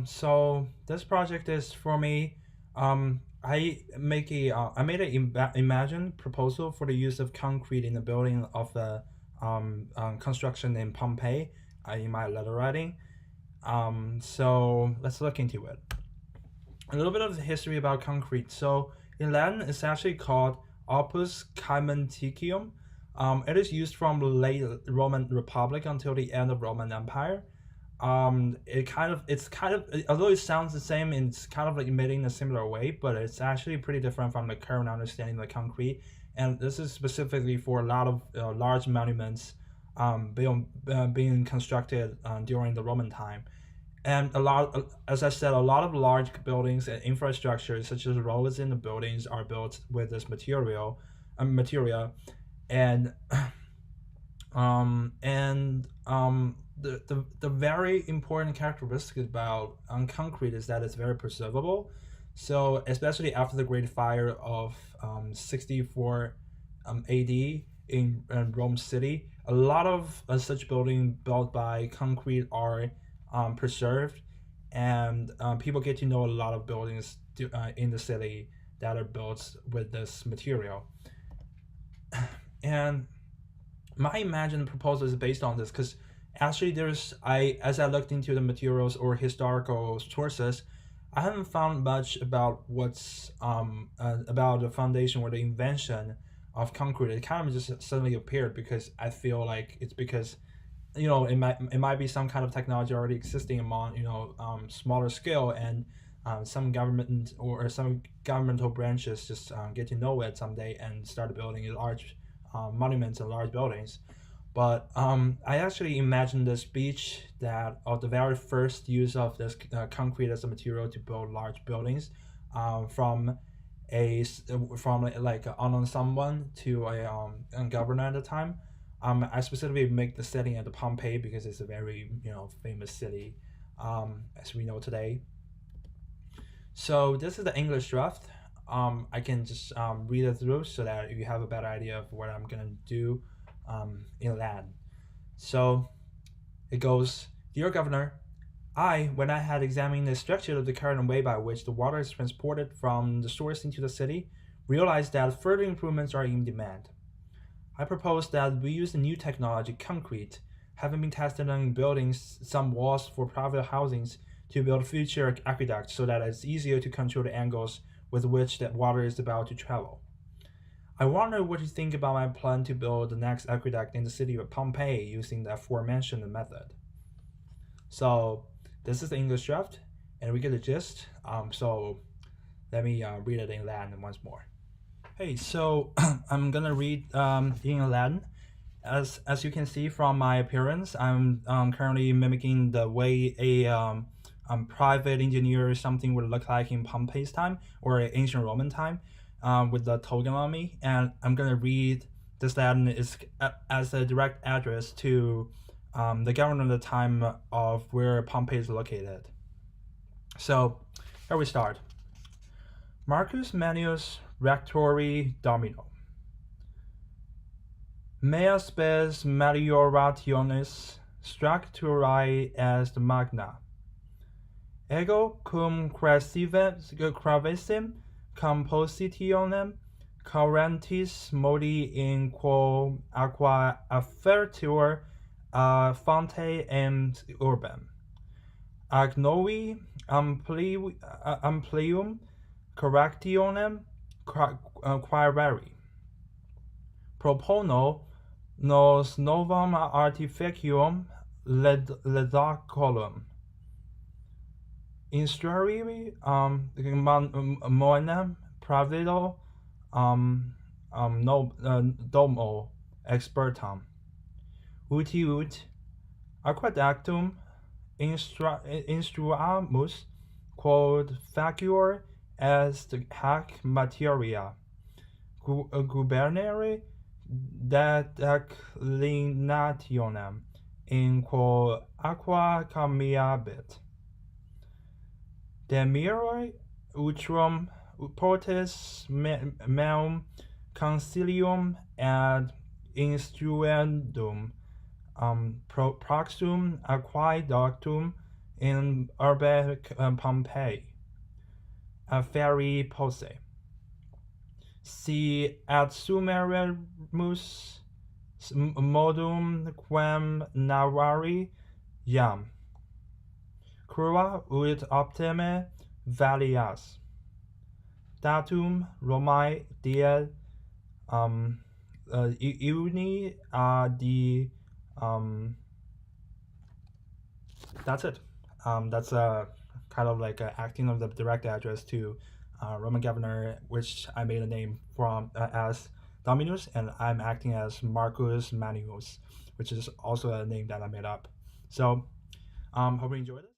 So this project is for me. I made a imagined proposal for the use of concrete in the building of the construction in Pompeii in my letter writing. So let's look into it. A little bit of the history about concrete. So in Latin, it's actually called opus caementicum. It is used from the late Roman Republic until the end of Roman Empire. It's kind of, although it sounds the same, it's kind of like made in a similar way, but it's actually pretty different from the current understanding of the concrete. And this is specifically for a lot of large monuments being constructed during the Roman time. And as I said, a lot of large buildings and infrastructure, such as roads in the buildings, are built with this material, and the very important characteristic about concrete is that it's very preservable. So especially after the Great Fire of 64 AD in Rome City, a lot of such buildings built by concrete are preserved, and people get to know a lot of buildings in the city that are built with this material. And my imagined proposal is based on this because actually as I looked into the materials or historical sources, I haven't found much about what's about the foundation or the invention of concrete. It kind of just suddenly appeared because I feel like it's because it might be some kind of technology already existing among smaller scale, and some government or some governmental branches just get to know it someday and start building large monuments and large buildings. But I actually imagined the speech that of the very first use of this concrete as a material to build large buildings, from like unknown someone to a governor at the time. I specifically make the setting at the Pompeii because it's a very famous city, as we know today. So this is the English draft. I can just read it through so that you have a better idea of what I'm gonna do in Latin. So it goes, Dear Governor, when I had examined the structure of the current way by which the water is transported from the source into the city, realized that further improvements are in demand. I propose that we use the new technology, concrete, having been tested on building some walls for private housings, to build future aqueducts so that it's easier to control the angles with which the water is about to travel. I wonder what you think about my plan to build the next aqueduct in the city of Pompeii using the aforementioned method. So this is the English draft, and we get the gist. So let me read it in Latin once more. Hey, so I'm gonna read in Latin. As you can see from my appearance, I'm currently mimicking the way a private engineer or something would look like in Pompeii's time or ancient Roman time, with the togonomy. And I'm gonna read this Latin as a direct address to the governor at the time of where Pompeii is located. So here we start. Marcus Manius Rectori Domino. Mea spes meliorationis structurae est magna. Ego cum cravesim compositionem currentis modi in quo aqua affertur fonte and urbem. Ac novi amplium correctionem quaerari. Propono nos novam artificium ledacolum. Instruiri monem pravido domo expertam. Uti ut aqueductum instruamus quod facior est hac materia gubernere declinationem in quo aqua camiabit. Demire utrum portis meum concilium ad instruendum proxum aquaeductum in Urbec Pompeii, a fairy pose. Si ad sumerimus modum quem navari iam, crua ut optime valias. Datum Romae die Iuni di that's it. That's kind of like acting of the direct address to Roman governor, which I made a name from as Dominus, and I'm acting as Marcus Manius, which is also a name that I made up. So, hope you enjoyed it.